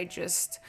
just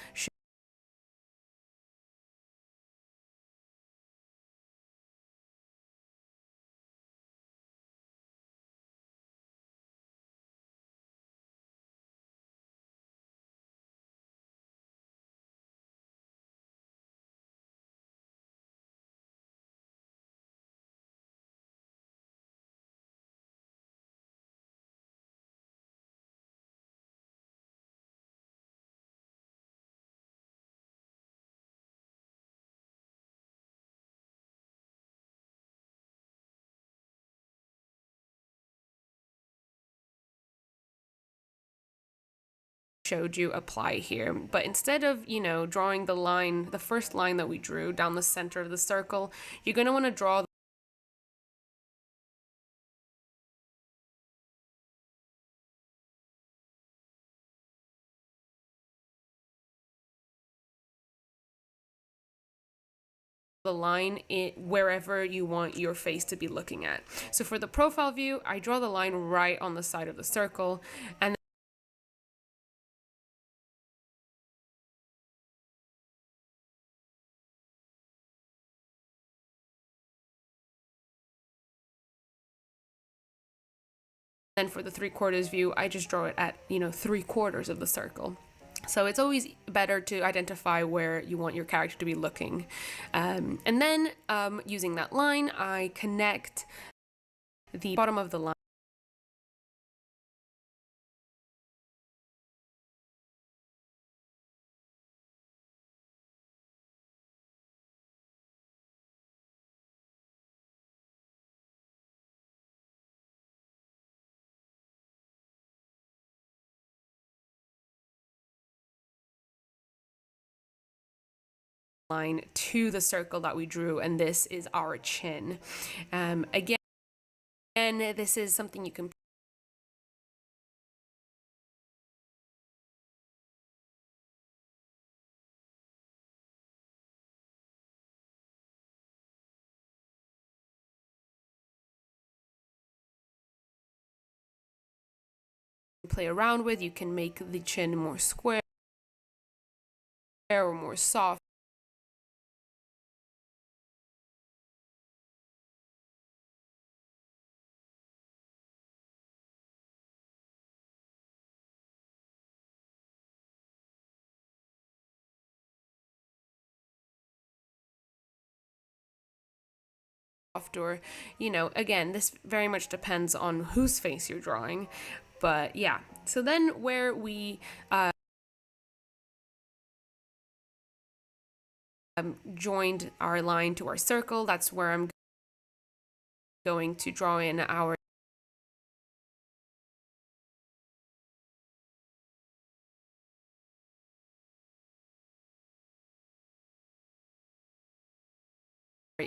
showed you apply here. But instead of, drawing the line, the first line that we drew down the center of the circle, you're going to want to draw the line wherever you want your face to be looking at. So for the profile view, I draw the line right on the side of the circle, and then for the 3/4 view, I just draw it at 3/4 of the circle. So it's always better to identify where you want your character to be looking. And then using that line, I connect the bottom of the line to the circle that we drew, and this is our chin. Again, this is something you can play around with. You can make the chin more square or more soft. Or, again, this very much depends on whose face you're drawing. But yeah, so then where we joined our line to our circle, that's where I'm going to draw in our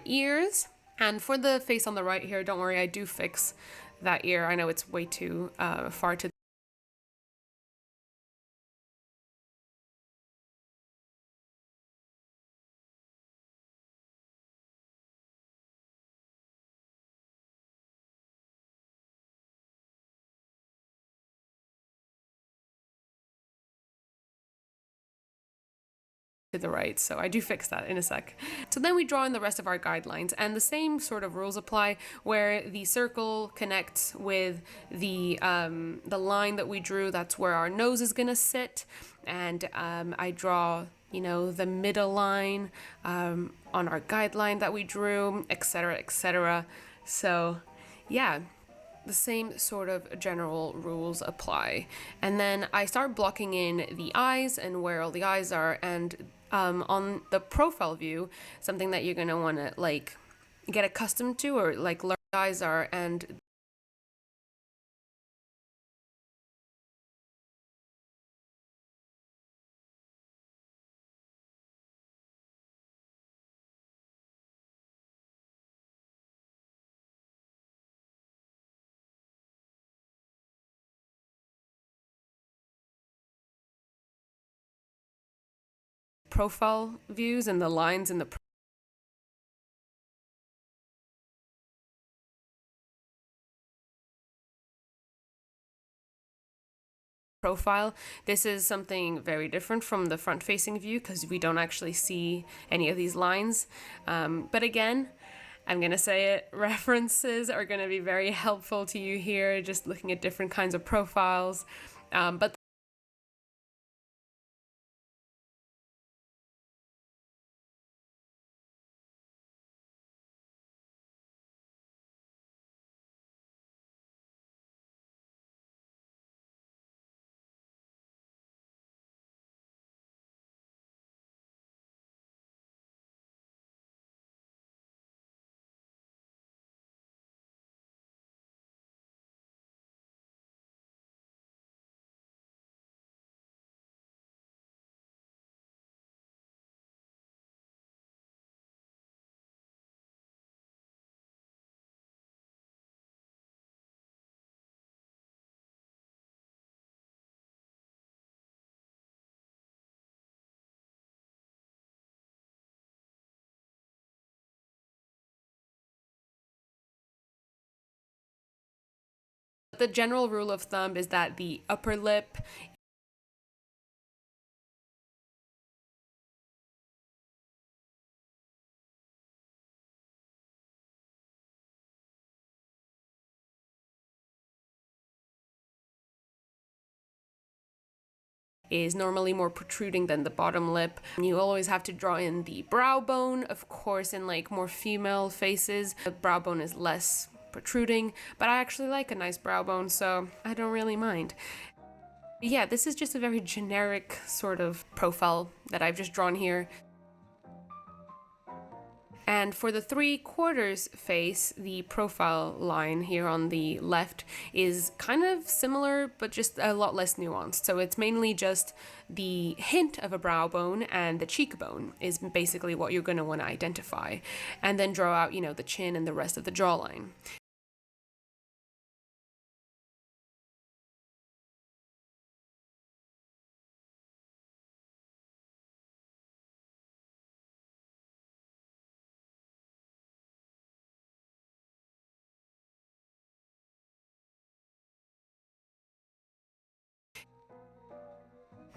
ears. And for the face on the right here, don't worry, I do fix that ear. I know it's way too far to the right, so I do fix that in a sec. So then we draw in the rest of our guidelines, and the same sort of rules apply, where the circle connects with the line that we drew. That's where our nose is gonna sit, and I draw the middle line on our guideline that we drew, etc., etc. So yeah, the same sort of general rules apply. And then I start blocking in the eyes and where all the eyes are. And on the profile view, something that you're going to want to get accustomed to, or learn where the eyes are, and profile views and the lines in the profile. This is something very different from the front facing view because we don't actually see any of these lines. But again, I'm going to say it, references are going to be very helpful to you here, just looking at different kinds of profiles. But the general rule of thumb is that the upper lip is normally more protruding than the bottom lip. You always have to draw in the brow bone. Of course, in like more female faces, the brow bone is less protruding, but I actually like a nice brow bone, so I don't really mind. Yeah, this is just a very generic sort of profile that I've just drawn here. And for the 3/4 face, the profile line here on the left is kind of similar, but just a lot less nuanced. So it's mainly just the hint of a brow bone, and the cheekbone is basically what you're going to want to identify. And then draw out, the chin and the rest of the jawline.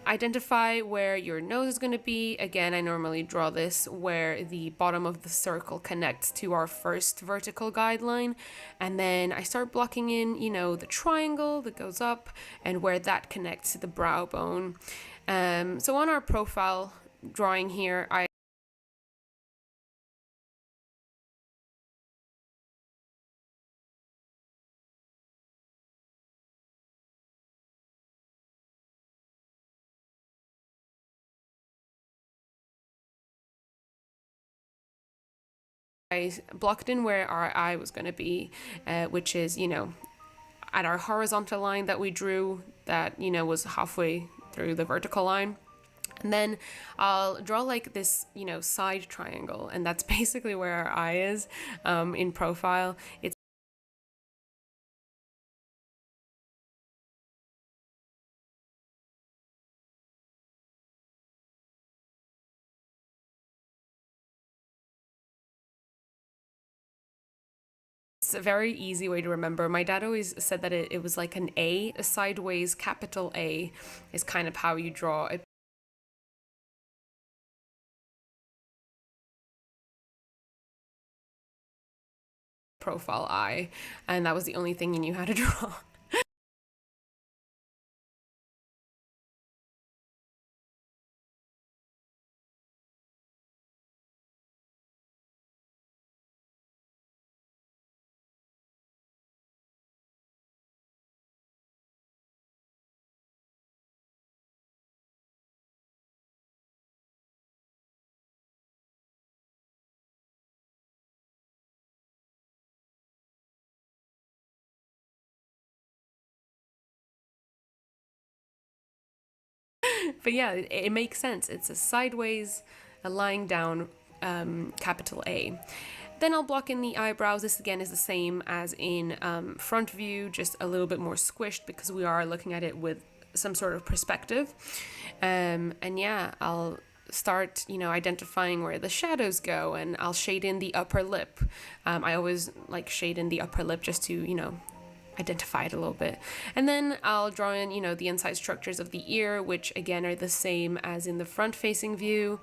Identify where your nose is going to be. Again, I normally draw this where the bottom of the circle connects to our first vertical guideline. And then I start blocking in, the triangle that goes up and where that connects to the brow bone. So on our profile drawing here, I blocked in where our eye was going to be, which is, at our horizontal line that we drew that, was halfway through the vertical line. And then I'll draw like this, side triangle, and that's basically where our eye is in profile. It's a very easy way to remember. My dad always said that it was like an A, a sideways capital A is kind of how you draw a profile eye, and that was the only thing you knew how to draw. But yeah, it makes sense. It's a sideways, a lying down capital A. Then I'll block in the eyebrows. This again is the same as in front view, just a little bit more squished because we are looking at it with some sort of perspective. And yeah, I'll start, identifying where the shadows go, and I'll shade in the upper lip. I always like shade in the upper lip just to, identify it a little bit. And then I'll draw in, the inside structures of the ear, which again are the same as in the front facing view.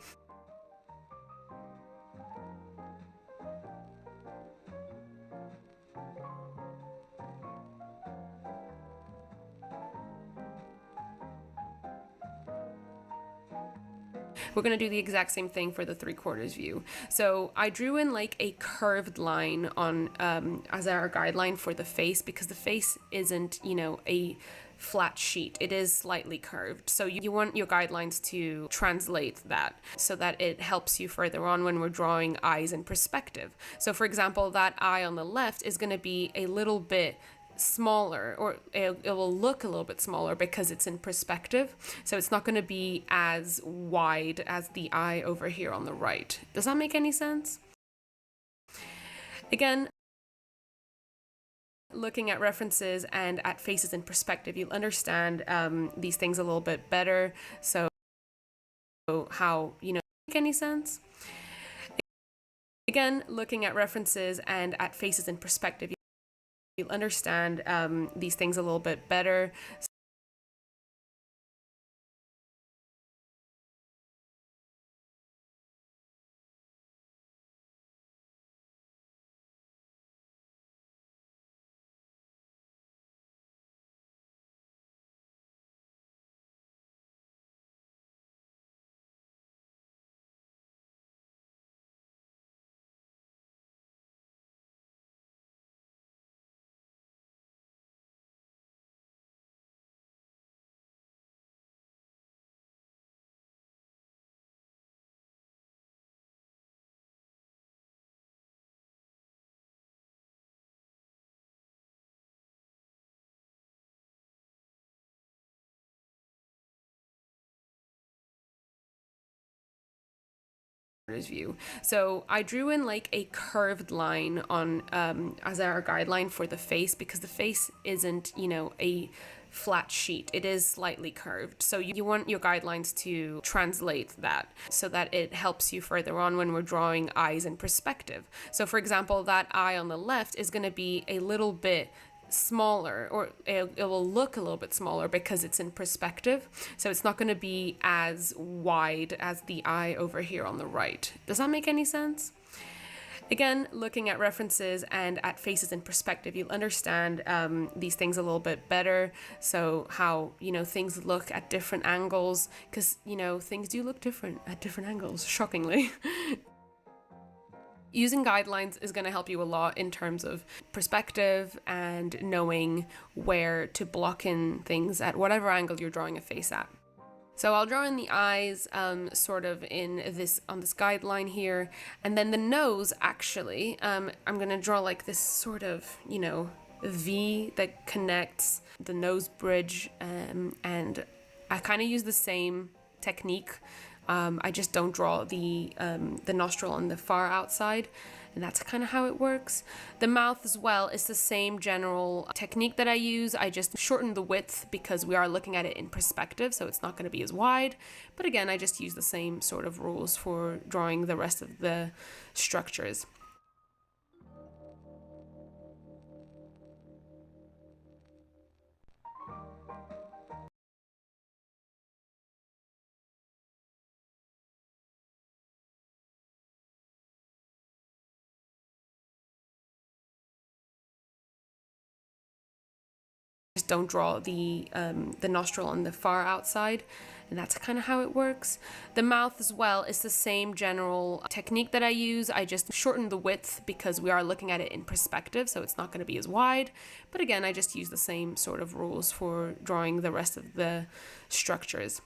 We're going to do the exact same thing for the 3/4 view. So I drew in like a curved line on as our guideline for the face, because the face isn't, a flat sheet. It is slightly curved. So you want your guidelines to translate that so that it helps you further on when we're drawing eyes in perspective. So for example, that eye on the left is going to be a little bit smaller, or it will look a little bit smaller because it's in perspective. So it's not going to be as wide as the eye over here on the right. Does that make any sense? Again, looking at references and at faces in perspective, you'll understand these things a little bit better. So how, make any sense? Again, looking at references and at faces in perspective, you'll understand these things a little bit better. View. So I drew in like a curved line on as our guideline for the face, because the face isn't, a flat sheet. It is slightly curved. So you want your guidelines to translate that so that it helps you further on when we're drawing eyes in perspective. So for example, that eye on the left is going to be a little bit smaller, or it will look a little bit smaller because it's in perspective. So it's not going to be as wide as the eye over here on the right. Does that make any sense? Again, looking at references and at faces in perspective, you'll understand these things a little bit better. So how, things look at different angles, because, things do look different at different angles, shockingly. Using guidelines is going to help you a lot in terms of perspective and knowing where to block in things at whatever angle you're drawing a face at. So I'll draw in the eyes sort of on this guideline here, and then the nose, actually, I'm going to draw like this sort of, V that connects the nose bridge, and I kind of use the same technique. I just don't draw the nostril on the far outside, and that's kind of how it works. The mouth as well is the same general technique that I use. I just shorten the width because we are looking at it in perspective, so it's not going to be as wide. But again, I just use the same sort of rules for drawing the rest of the structures. Just don't draw the nostril on the far outside, and that's kind of how it works. The mouth as well is the same general technique that I use. I just shorten the width because we are looking at it in perspective, so it's not going to be as wide. But again, I just use the same sort of rules for drawing the rest of the structures.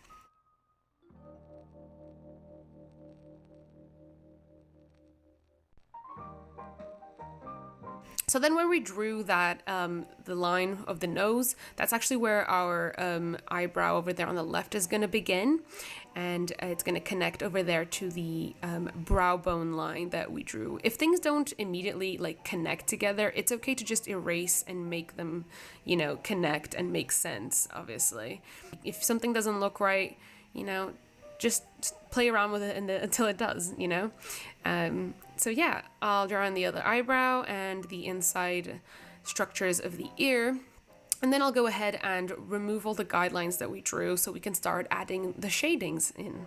So then when we drew that, the line of the nose, that's actually where our eyebrow over there on the left is going to begin. And it's going to connect over there to the brow bone line that we drew. If things don't immediately connect together, it's okay to just erase and make them, connect and make sense, obviously. If something doesn't look right, just play around with it until it does, So yeah, I'll draw on the other eyebrow and the inside structures of the ear. And then I'll go ahead and remove all the guidelines that we drew so we can start adding the shadings in.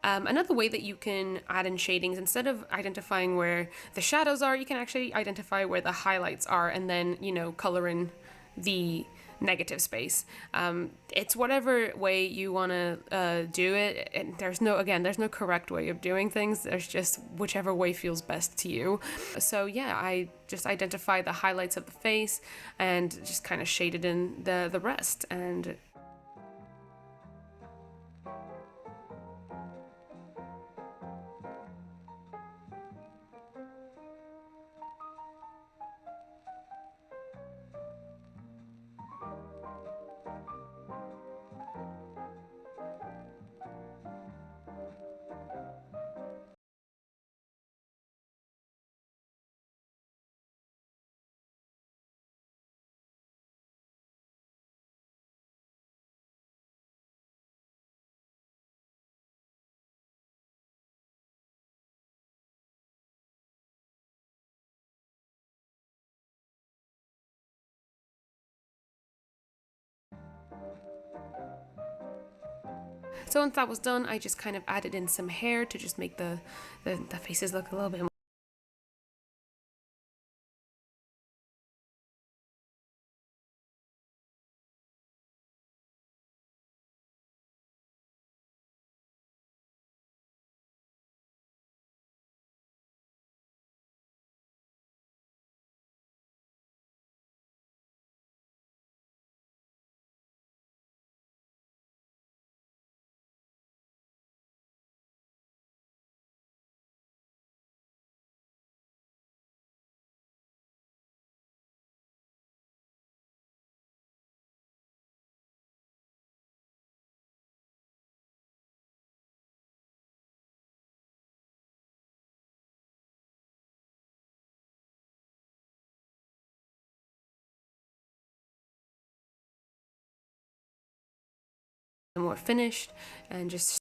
Another way that you can add in shadings, instead of identifying where the shadows are, you can actually identify where the highlights are and then, you know, color in the negative space. It's whatever way you want to do it. And there's no correct way of doing things. There's just whichever way feels best to you. So yeah, I just identify the highlights of the face and just kind of shaded in the rest. And so once that was done, I just kind of added in some hair to just make the faces look a little bit more finished, and just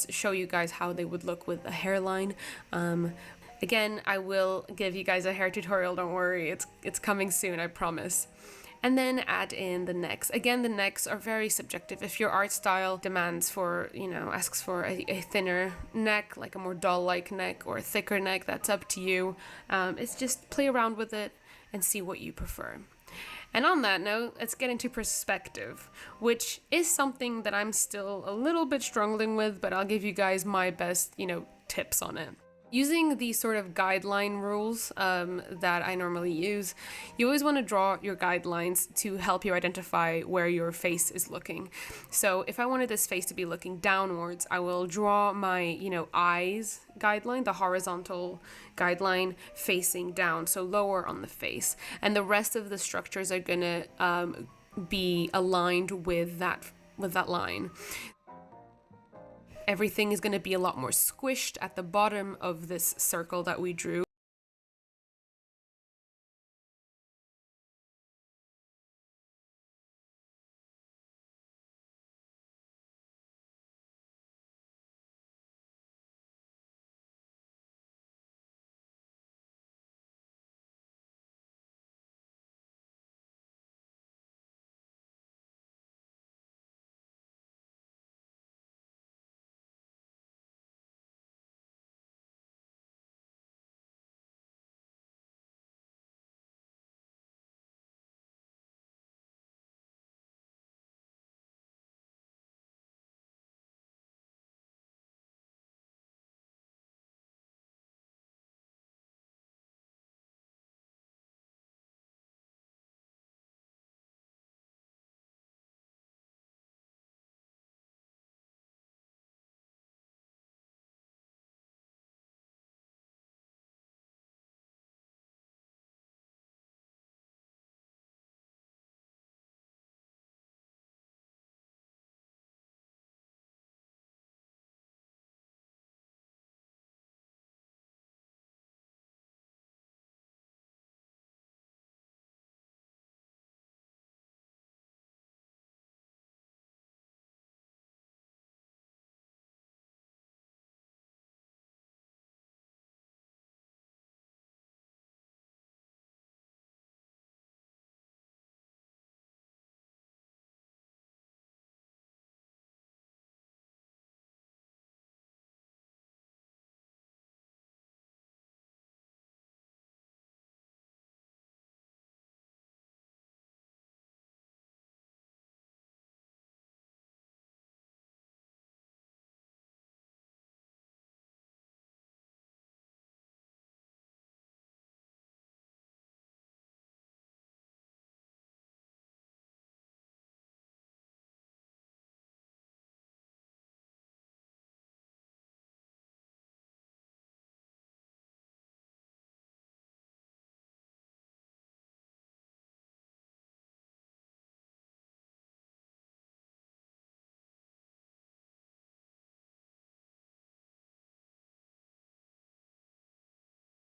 show you guys how they would look with a hairline. Again, I will give you guys a hair tutorial, don't worry, it's coming soon, I promise. And then add in the necks. Again, the necks are very subjective. If your art style demands for, you know, asks for a thinner neck, like a more doll-like neck, or a thicker neck, that's up to you. It's just play around with it and see what you prefer. And on that note, let's get into perspective, which is something that I'm still a little bit struggling with, but I'll give you guys my best, you know, tips on it. Using these sort of guideline rules that I normally use, you always want to draw your guidelines to help you identify where your face is looking. So if I wanted this face to be looking downwards, I will draw my, you know, eyes guideline, the horizontal guideline facing down, so lower on the face. And the rest of the structures are gonna be aligned with that line. Everything is going to be a lot more squished at the bottom of this circle that we drew.